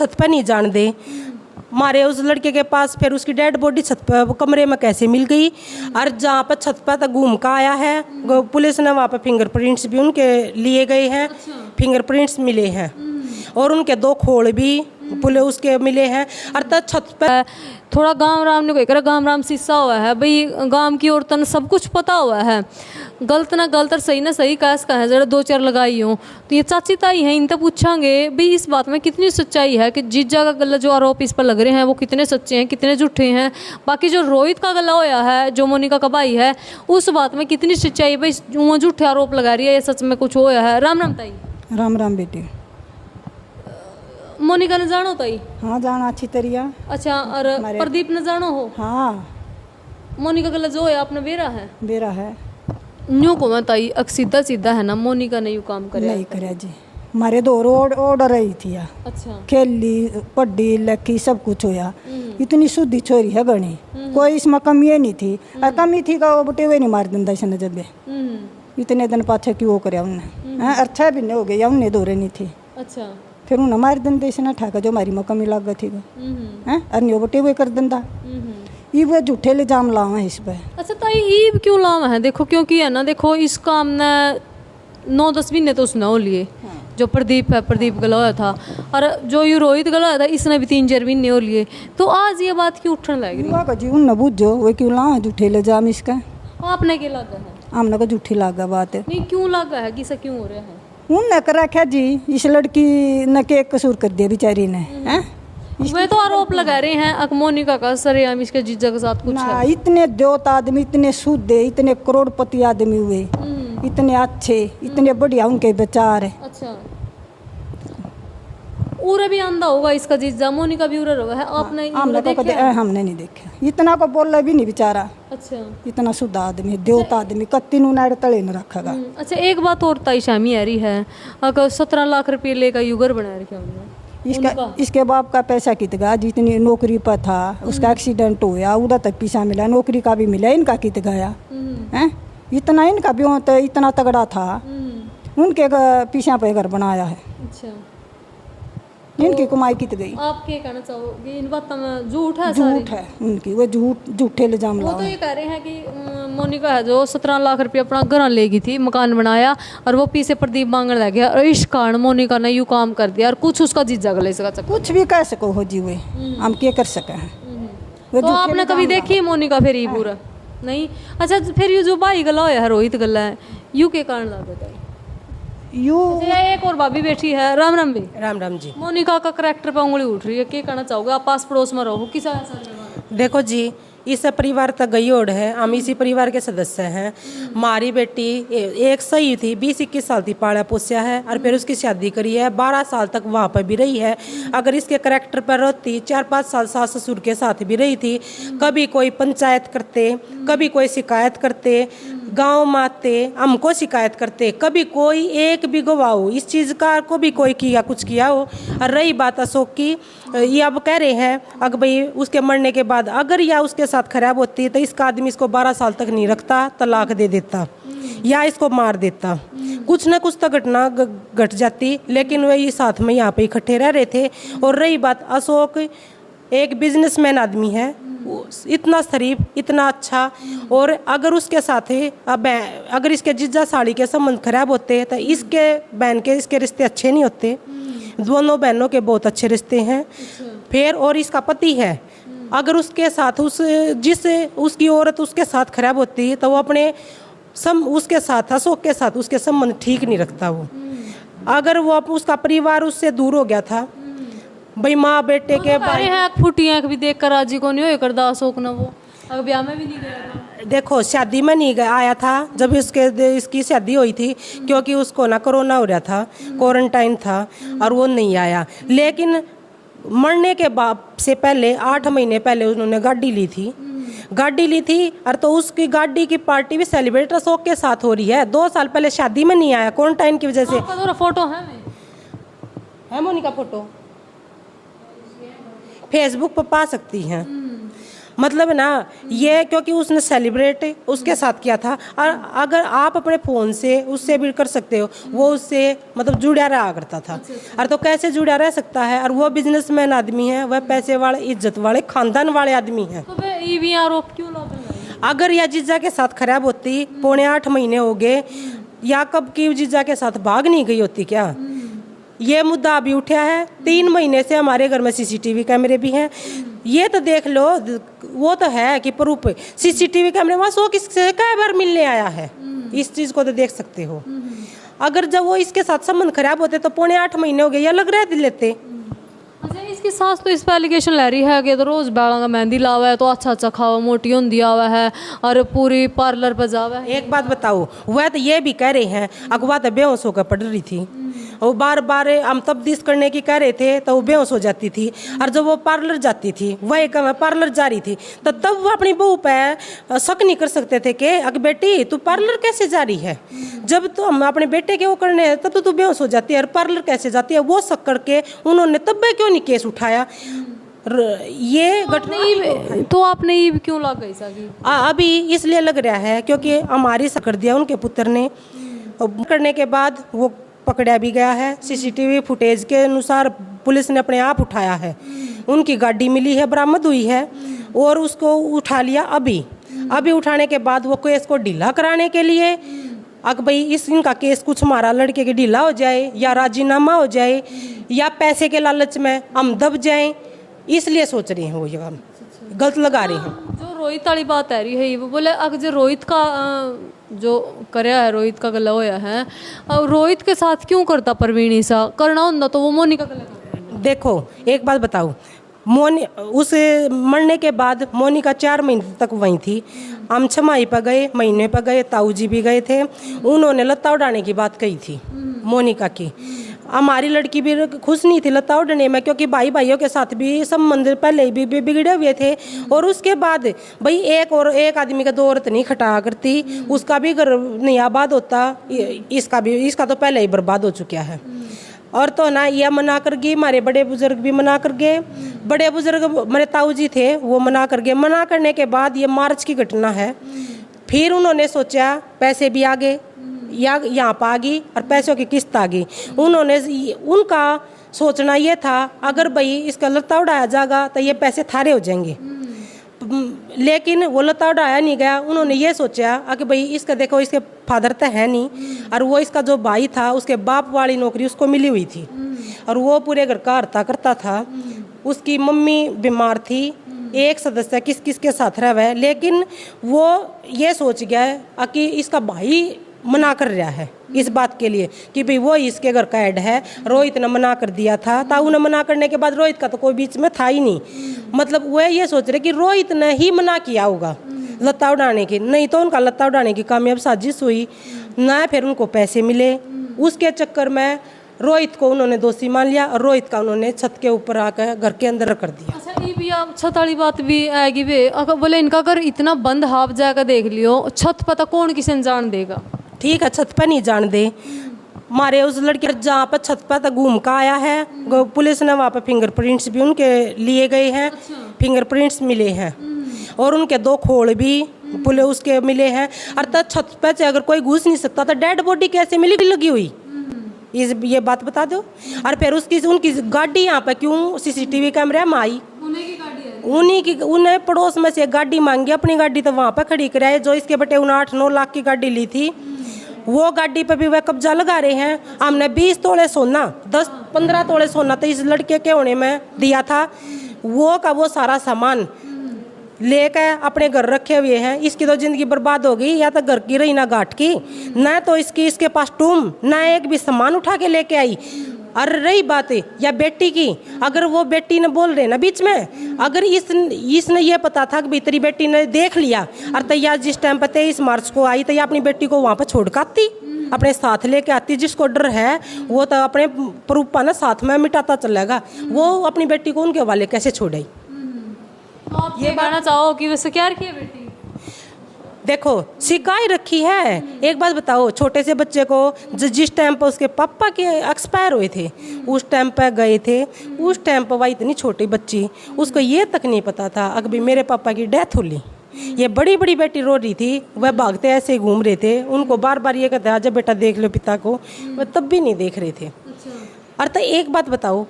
छत पर नहीं जाने दे। मारे उस लड़के के पास, फिर उसकी डेड बॉडी छत पर कमरे में कैसे मिल गई। और जहाँ पर छत पर तक घूम का आया है, पुलिस ने वहाँ पर फिंगरप्रिंट्स भी उनके लिए गए हैं। फिंगरप्रिंट्स मिले हैं और उनके 2 खोल भी पुलिस उसके मिले हैं। अर्थात छत पर थोड़ा गांव राम ने कोई करा, गांव राम शीशा हुआ है भाई, गांव की औरतों ने सब कुछ पता हुआ है। गलत ना गलत और सही ना सही कैस का है, जरा 2-4 लगाई हो तो ये चाची ताई हैं, इनसे पूछांगे भाई इस बात में कितनी सच्चाई है कि जीजा का गला जो आरोप इस पर लग रहे हैं वो कितने सच्चे हैं, कितने झूठे हैं। बाकी जो रोहित का गला होया है, जो मोनिका का भाई है, उस बात में कितनी सच्चाई भाई, वो झूठे आरोप लगा रही है, ये सच में कुछ होया है। राम राम ताई। राम राम बेटे। मोनिका ने जानो ताई? हाँ जाना अच्छी तरिया। अच्छा, और प्रदीप ने जानो हो? हाँ। मोनिका गला जो है आपने बेरा है? बेरा है। न्यू को मैं ताई सीधा सीधा है ना, मोनिका ने यू काम करे नहीं करे जी, मारे 2 रोड ऑर्डर रही थी। अच्छा, खेली पढ़ी लखी सब कुछ होया। इतनी शुद्धि छोरी है गणी, कोई इसमें कमी ही नहीं थी। और कमी थी का वो बटे हुए नहीं मार दिंदा इसने जब इतने दिन पाछे क्यों करे उन्हें। अच्छा भी नहीं हो गया, उन्हें दौरे नहीं थी। अच्छा, फिर उन्हें मार दिंदे इसने ठाका जो हमारी में कमी लग गई थी और नहीं बटे हुए कर दिंदा। ये वो झूठे इल्जाम लावा है इस पर। अच्छा ताई, ईब क्यों लावा है? देखो क्योंकि है ना, देखो इस काम ने 9-10 महीने तो उसने हो लिए। जो प्रदीप है, प्रदीप गला होया था, और जो ये रोहित गला होया था, इसने भी 3-4 महीने हो लिए। तो आज ये बात क्यों उठने लग रही? जी उन बूझो वो क्यों लावा झूठे इल्जाम इसका। आपने क्या लगा है? हमने को झूठी लागा बात है। नहीं, क्यों लगा है, किसा क्यों हो रहा है? उन कर रखा जी, इस लड़की ने के कसूर कर दिया बेचारी ने। वे तो आरोप लगा रहे हैं मोनिका का सरेआम इसके जीजा के साथ कुछ है। इतने द्योत आदमी, इतने शुद्ध, इतने करोड़पति आदमी हुए, इतने अच्छे, इतने बढ़िया उनके विचार है। अच्छा, उरे भी आंदा होगा इसका जीजा, मोनिका भी उरे होगा है। आपने हमने नहीं देखा, इतना को बोल भी नहीं बेचारा। अच्छा, इतना शुद्ध आदमी, द्योत आदमी, कत्ती नुनाड़ तले न रखेगा। अच्छा, एक बात और ताई शामी आ रही है, अगर 17 लाख रुपये लेकर युगर बना रखे हमने, इसके बाप का पैसा कितगा, जितनी नौकरी पर था उसका एक्सीडेंट हुआ, उधर तक पैसा मिला, नौकरी का भी मिला, इनका कित गया है। इतना इनका भी तो इतना तगड़ा था, उनके पीछा पे घर बनाया है। अच्छा, इनकी कमाई कित गई। आप क्या कहना चाहोगे? इन बातों में झूठ है? झूठ है उनकी, वो झूठे इल्जाम वो तो ये कह रहे हैं कि मोनिका है जो 17 लाख रुपये अपना घर लेगी थी, मकान बनाया, और वो पीछे प्रदीप मांगने लग गया, और इस कारण मोनिका ने यू काम कर दिया, और कुछ उसका जीजा गले से कुछ भी कह सको हो जी, वे हम क्या कर सके हैं। तो आपने कभी देखी है मोनिका फिर ये पूरा नहीं? अच्छा, फिर ये जो भाई गला है रोहित गला है, यू के कारण लगा था यू। एक और भाभी बैठी है। राम राम भी। राम राम जी। मोनिका का करैक्टर पे उंगली उठ रही है, क्या कहना चाहोगे? आप पास पड़ोस में रहो, किसा ऐसा? देखो जी, इस परिवार तक गई ओढ़ है, हम इसी परिवार के सदस्य हैं। हमारी बेटी एक सही थी, 20-21 साल थी, पाला पोस्या है, और फिर उसकी शादी करी है, 12 साल तक वहाँ पर भी रही है। अगर इसके करैक्टर पर रहती, 4-5 साल सास ससुर के साथ भी रही थी। कभी कोई पंचायत करते, कभी कोई शिकायत करते, गांव में आते हमको शिकायत करते, कभी कोई एक भी गवाह इस चीज़ का को भी कोई किया कुछ किया हो। और रही बात अशोक की, ये अब कह रहे हैं अगर भाई उसके मरने के बाद अगर या उसके साथ खराब होती तो इसका आदमी इसको 12 साल तक नहीं रखता, तलाक दे देता या इसको मार देता, कुछ ना कुछ तो घटना घट जाती। लेकिन वही साथ में यहाँ पे इकट्ठे रह रहे थे। और रही बात अशोक, एक बिजनेसमैन आदमी है, इतना शरीफ, इतना अच्छा, और अगर उसके साथ अब अगर इसके जीजा साड़ी के संबंध खराब होते तो इसके बहन के इसके रिश्ते अच्छे नहीं होते। दोनों बहनों के बहुत अच्छे रिश्ते हैं। फिर और इसका पति है, अगर उसके साथ उसकी औरत उसके साथ खराब होती है तो वो अपने उसके साथ अशोक के साथ उसके संबंध ठीक नहीं रखता। वो अगर वो उसका परिवार उससे दूर हो गया था, भाई माँ बेटे के भाई है फूटी आँख भी देख कर राजी को नहीं हो करदा अशोक ना, वो अगर ब्याह में भी नहीं गया था। देखो शादी में नहीं आया था जब इसकी शादी हुई थी, क्योंकि उसको ना कोरोना हो रहा था, क्वारंटाइन था, और वो नहीं आया। लेकिन मरने के बाद से पहले 8 महीने पहले उन्होंने गाड़ी ली थी और तो उसकी गाड़ी की पार्टी भी सेलिब्रेट अशोक के साथ हो रही है। 2 साल पहले शादी में नहीं आया क्वारंटाइन की वजह से। फोटो है मोनिका, फोटो फेसबुक पर पा सकती हैं। मतलब ना ये क्योंकि उसने सेलिब्रेट उसके साथ किया था। और अगर आप अपने फ़ोन से उससे भी कर सकते हो, वो उससे मतलब जुड़ा रहा करता था। और तो कैसे जुड़ा रह सकता है? और वो बिजनेसमैन आदमी है, वह पैसे वाले इज्जत वाले खानदान वाले आदमी हैं। तो वे ईवी आरोप क्यों लगा रहे हैं? अगर यह जीजा के साथ खराब होती, 7.5 महीने हो गए, या कब की जीजा के साथ भाग नहीं गई होती क्या? ये मुद्दा अभी उठा है। 3 महीने से हमारे घर में सीसीटीवी कैमरे भी हैं। ये तो देख लो, वो तो है कि प्रूफ सीसीटीवी कैमरे वहाँ 100 किससे कई बार मिलने आया है, इस चीज़ को तो देख सकते हो। अगर जब वो इसके साथ संबंध खराब होते तो 7.5 महीने हो गए, या लग रहे लेते। अच्छा, इसकी सास तो इस पर एलिगेशन लै रही है कि तो रोज बालों का मेहंदी लावा है, तो अच्छा खावा मोटी होंदी आवा है और पूरी पार्लर पर जावा है। एक बात बताओ, वह तो ये भी कह रहे हैं अगवा तो बेहोश होकर पड़ रही थी, वो बार बार हम तब्दील करने की कह रहे थे तो वो बेहोश हो जाती थी। और जब वो पार्लर जाती थी, वह कम पार्लर जा रही थी, तो तब वो अपनी बहू पे शक नहीं कर सकते थे कि अग बेटी तू पार्लर कैसे जा रही है? जब तो हम अपने बेटे के वो करने हैं तब तो तू बेहोश हो जाती है, और पार्लर कैसे जाती है? वो शक करके उन्होंने तब क्यों नहीं केस उठाया? ये घटना तो आपने ईव क्यों लग गई सागी? अभी इसलिए लग रहा है क्योंकि हमारी कर दिया उनके पुत्र ने, करने के बाद वो पकड़ा भी गया है। सीसीटीवी फुटेज के अनुसार पुलिस ने अपने आप उठाया है, उनकी गाड़ी मिली है, बरामद हुई है, और उसको उठा लिया। अभी उठाने के बाद वो केस को ढीला कराने के लिए, अगर भाई इनका केस कुछ हमारा लड़के के ढीला हो जाए, या राजीनामा हो जाए, या पैसे के लालच में हम दब जाएं, इसलिए सोच रहे हैं वो ये काम गलत लगा रहे हैं। जो रोहित वाली बात आ रही है, वो बोले अगर जो रोहित का जो करया है, रोहित का गला होया है, और रोहित के साथ क्यों करता परवीन सा करना होता तो वो मोनिका का गला। देखो एक बात बताओ, उस मरने के बाद मोनिका 4 महीने तक वहीं थी। हम 6 माही पर गए, महीने पर गए, ताऊ जी भी गए थे, उन्होंने लत्ता उड़ाने की बात कही थी मोनिका की। हमारी लड़की भी खुश नहीं थी लत्ता उड़ने में, क्योंकि भाइयों के साथ भी संबंध पहले भी बिगड़े हुए थे। और उसके बाद भाई एक आदमी का 2 औरत नहीं खटा करती, उसका भी घर नहीं आबाद होता, इसका तो पहले ही बर्बाद हो चुका है। और तो ना यह मना कर गई, हमारे बड़े बुजुर्ग भी मना कर गए, बड़े बुजुर्ग मेरे ताऊ जी थे वो मना कर गए। मना करने के बाद ये मार्च की घटना है, फिर उन्होंने सोचा पैसे भी आ गए, या यहाँ पर आ गई और पैसों की किस्त आ गई। उनका सोचना ये था अगर भाई इसका लत्ता उड़ाया जाएगा तो ये पैसे थारे हो जाएंगे, लेकिन वो लत्ता उड़ाया नहीं गया। उन्होंने ये सोचा कि भाई इसका देखो, इसके फादर तो है नहीं, और वो इसका जो भाई था उसके बाप वाली नौकरी उसको मिली हुई थी, और वो पूरे घर का हरता करता था। उसकी मम्मी बीमार थी, एक सदस्य किस के साथ रह है, लेकिन वो ये सोच गया कि इसका भाई मना कर रहा है इस बात के लिए कि भाई वो इसके घर का हेड है। रोहित ने मना कर दिया था, ताऊ ने मना करने के बाद रोहित का तो कोई बीच में था ही नहीं। मतलब वो ये सोच रहे कि रोहित ने ही मना किया होगा लत्ता उड़ाने की, नहीं तो उनका लत्ता उड़ाने की कामयाब साजिश हुई ना, फिर उनको पैसे मिले। उसके चक्कर में रोहित को उन्होंने दोषी मान लिया, और रोहित का उन्होंने छत के ऊपर आकर घर के अंदर कर दिया। अच्छा, ये भी आप छत वाली बात भी आएगी वे, अगर बोले इनका घर इतना बंद हाफ जाकर देख लियो, छत पता कौन किसे जान देगा? ठीक है, छत पर नहीं जान दे, मारे उस लड़के जहाँ पर छत पर घूम का आया है, पुलिस ने वहाँ पर फिंगरप्रिंट्स भी उनके लिए गए हैं। फिंगरप्रिंट्स मिले हैं, और उनके 2 खोल भी पुलिस उसके मिले हैं। और तब छत पर से अगर कोई घुस नहीं सकता तो डेड बॉडी कैसे मिली लगी हुई, ये बात बता दो। और फिर उनकी गाड़ी यहाँ पर क्यों सीसीटीवी कैमरे में आई? उन्हें पड़ोस में से गाड़ी मांगी, अपनी गाड़ी तो वहाँ पर खड़ी कराए, जो इसके बेटे 8-9 लाख की गाड़ी ली थी, वो गाड़ी पे भी वह कब्जा लगा रहे हैं। हमने 20 तोले सोना, 10-15 तोले सोना तो इस लड़के के होने में दिया था, वो सारा सामान लेकर अपने घर रखे हुए हैं। इसकी तो जिंदगी बर्बाद हो गई, या तो घर की रही ना घाट की, ना तो इसके पास टूम, ना एक भी सामान उठा के लेके आई। और रही बात या बेटी की, अगर वो बेटी ने बोल रहे ना बीच में, अगर इसने ये पता था कि भाई तेरी बेटी ने देख लिया, और तैयार जिस टाइम पर 23 मार्च को आई तो अपनी बेटी को वहाँ पर छोड़ कर आती, अपने साथ लेके आती। जिसको डर है वो तो अपने प्रूफ ना साथ में मिटाता चलेगा, वो अपनी बेटी को उनके वाले कैसे छोड़े? तो आप ये कहना चाहो कि वैसे क्या रखी है बेटी? देखो सिकाई रखी है। एक बात बताओ, छोटे से बच्चे को जिस टाइम पर उसके पापा के एक्सपायर हुए थे उस टाइम पर गए थे, उस टाइम पर वह इतनी छोटी बच्ची, उसको ये तक नहीं पता था अगर मेरे पापा की डेथ होली। ये बड़ी बड़ी बेटी रो रही थी, वह भागते ऐसे घूम रहे थे, उनको बार बार ये कहते आजा बेटा देख लो पिता को, वह तब भी नहीं देख रहे थे। और तो एक बात बताओ,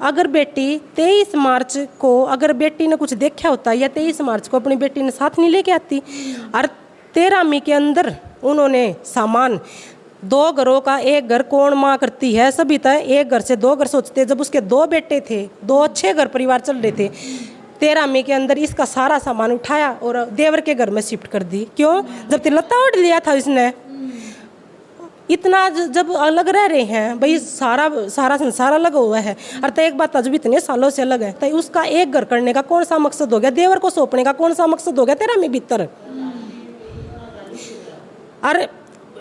अगर बेटी 23 मार्च को अगर बेटी ने कुछ देखा होता या 23 मार्च को अपनी बेटी ने साथ नहीं लेके आती। और 13 मई के अंदर उन्होंने सामान 2 घरों का 1 घर कौन माँ करती है, सभी तय 1 घर से 2 घर सोचते। जब उसके 2 बेटे थे, 2 अच्छे घर परिवार चल रहे थे, 13 मई के अंदर इसका सारा सामान उठाया और देवर के घर में शिफ्ट कर दी। क्यों? जब तिलता उड़ लिया था इसने, इतना जब अलग रह रहे हैं भाई, सारा संसार अलग हुआ है। और तो एक बात, जब इतने सालों से अलग है तो उसका 1 घर करने का कौन सा मकसद हो गया, देवर को सौंपने का कौन सा मकसद हो गया 13 मई भीतर। और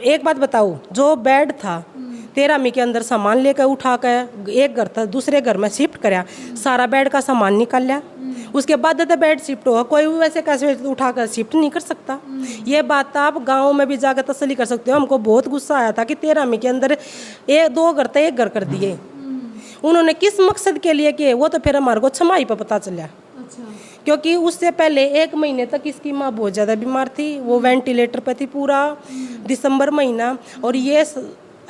एक बात बताओ, जो बेड था 13 मई के अंदर सामान लेकर उठा कर 1 घर था दूसरे घर में शिफ्ट कराया, सारा बेड का सामान निकाल लिया, उसके बाद तो बेड शिफ्ट होगा। कोई भी वैसे कैसे उठाकर शिफ्ट नहीं कर सकता। ये बात आप गांव में भी जाकर तसल्ली कर सकते हो। हमको बहुत गुस्सा आया था कि 13 मई के अंदर 2 घर तो 1 घर कर दिए। उन्होंने किस मकसद के लिए किए वो तो फिर हमारे को छमाई पर पता चला। क्योंकि उससे पहले 1 महीने तक इसकी माँ बहुत ज़्यादा बीमार थी, वो वेंटिलेटर पर थी पूरा दिसंबर महीना, और ये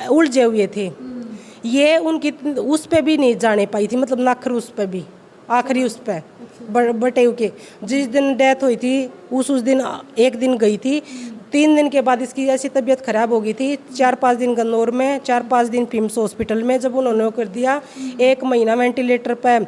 उलझे हुए थे। ये उनकी उस पर भी नहीं जाने पाई थी, मतलब नाखर उस पर भी आखिरी उस पर बटे के जिस दिन डेथ हुई थी उस दिन 1 दिन गई थी। 3 दिन के बाद इसकी ऐसी तबीयत खराब हो गई थी, 4-5 दिन गन्नौर में, 4-5 दिन पिम्स हॉस्पिटल में। जब उन्होंने कर दिया 1 महीना वेंटिलेटर पे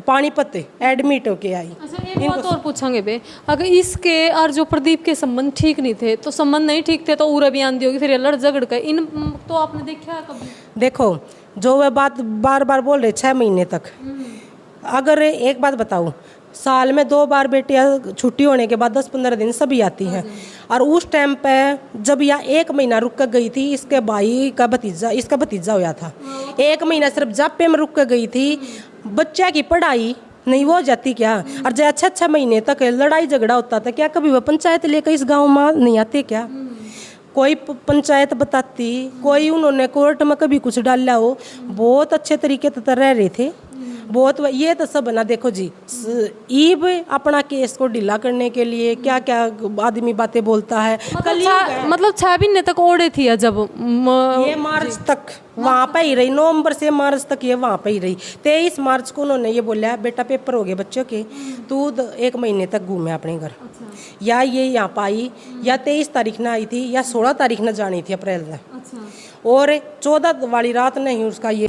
पानीपत एडमिट होके आई। अच्छा, एक बात और पूछेंगे बे, अगर इसके और जो प्रदीप के संबंध ठीक नहीं थे तो संबंध नहीं ठीक थे तो उरा भी आंधी होगी, फिर ये लड़ झगड़ के इन तो आपने देखा है कभी? देखो, जो वह बात बार बार बोल रहे 6 महीने तक, अगर एक बात बताऊं, साल में 2 बार बेटियां छुट्टी होने के बाद 10-15 दिन सभी आती हैं। और उस टाइम पे जब यह 1 महीना रुक कर गई थी, इसके भाई का भतीजा, इसका भतीजा हुआ था, 1 महीना सिर्फ जापे में रुक कर गई थी। बच्चा की पढ़ाई नहीं हो जाती क्या? और जो 6 महीने तक लड़ाई झगड़ा होता था क्या? कभी वह पंचायत लेकर इस गाँव में नहीं आते क्या? कोई पंचायत बताती, कोई उन्होंने कोर्ट में कभी कुछ डाला हो, बहुत अच्छे तरीके से रह रहे थे। बहुत ये तो सब ना, देखो जी, ईब अपना केस को ढीला करने के लिए क्या क्या आदमी बातें बोलता है। मतलब 6 महीने तक ओढ़े थी जब ये मार्च तक वहाँ पे ही रही, नवंबर से मार्च तक ये वहाँ पे ही रही। 23 मार्च को उन्होंने ये बोला, बेटा पेपर हो गए बच्चों के, तू 1 महीने तक घूमे अपने घर। या ये यहाँ पर आई, या 23 तारीख न आई थी, या 16 तारीख न जानी थी अप्रैल में, और 14 वाली रात ने ही उसका ये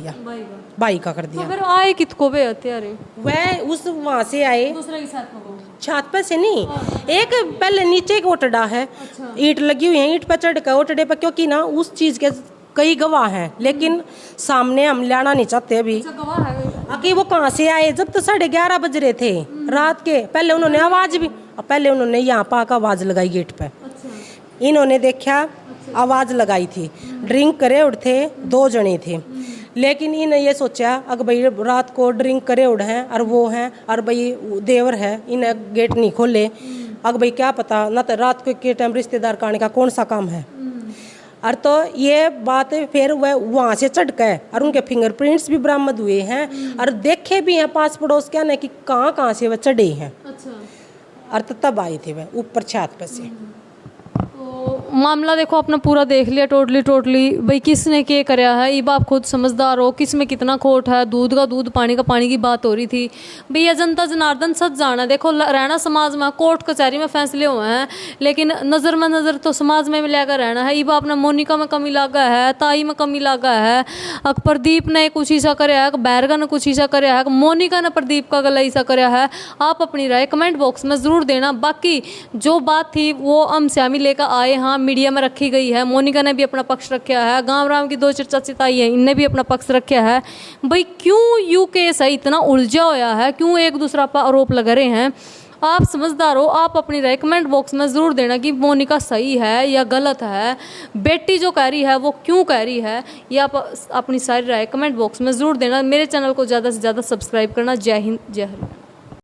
भाई का कर दिया। तो फिर आए कितको वे हत्यारे? वह उस वहाँ से आए दूसरे के साथ में छत पे से नहीं, एक पहले नीचे एक ओटड़ा है, ईंट लगी हुई है, ईंट पे चढ़ कर ओटड़े पे, क्योंकि ना उस चीज के कई गवाह हैं, लेकिन सामने हम लाना नहीं चाहते अभी कि वो कहाँ से आए। जब तो 11:30 बज रहे थे रात के, पहले उन्होंने आवाज भी, पहले उन्होंने यहाँ पाक आवाज लगाई गेट पे। इन्होंने देखा आवाज लगाई थी, ड्रिंक करे उड़ थे, 2 जने थे, लेकिन इन्हें ये सोचा अगर भाई रात को ड्रिंक करे उड़ हैं और वो हैं और भाई देवर है, इन्हें गेट नहीं खोले, अगर भाई क्या पता ना तो रात के टाइम रिश्तेदार का आने का कौन सा काम है। और तो ये बात फिर वह वहाँ से चढ़ गए और उनके फिंगरप्रिंट्स भी बरामद हुए हैं और देखे भी हैं पास पड़ोस के ने कि कहाँ से वह चढ़े हैं। और तो तब आए थे वह ऊपर छत पर से। मामला देखो अपना पूरा देख लिया टोटली भाई किसने क्या कराया है, ये आप खुद समझदार हो, किस में कितना खोट है, दूध का दूध पानी का पानी की बात हो रही थी भैया। जनता जनार्दन सच जाना, देखो रहना समाज में, कोर्ट कचहरी में फैसले हुए हैं, लेकिन नज़र में नज़र तो समाज में लेकर रहना है। ये बाप ने मोनिका में कमी लागा है, ताई में कमी लागा है, प्रदीप ने कुछ ऐसा कराया है, बैरगा ने कुछ ऐसा कराया है, मोनिका ने प्रदीप का गला ऐसा कराया है। आप अपनी राय कमेंट बॉक्स में ज़रूर देना। बाकी जो बात थी वो हम श्यामी लेकर आए, हाँ मीडिया में रखी गई है, मोनिका ने भी अपना पक्ष रखा है, गांव राम की 2 चर्चा चिताई है, इनने भी अपना पक्ष रखा है। भाई क्यों यू केस है इतना उलझा होया है, क्यों एक दूसरा पर आरोप लगा रहे हैं? आप समझदार हो, आप अपनी राय कमेंट बॉक्स में ज़रूर देना कि मोनिका सही है या गलत है, बेटी जो कह रही है वो क्यों कह रही है, ये आप अपनी सारी राय कमेंट बॉक्स में ज़रूर देना। मेरे चैनल को ज़्यादा से ज़्यादा सब्सक्राइब करना। जय हिंद, जय हरियाणा।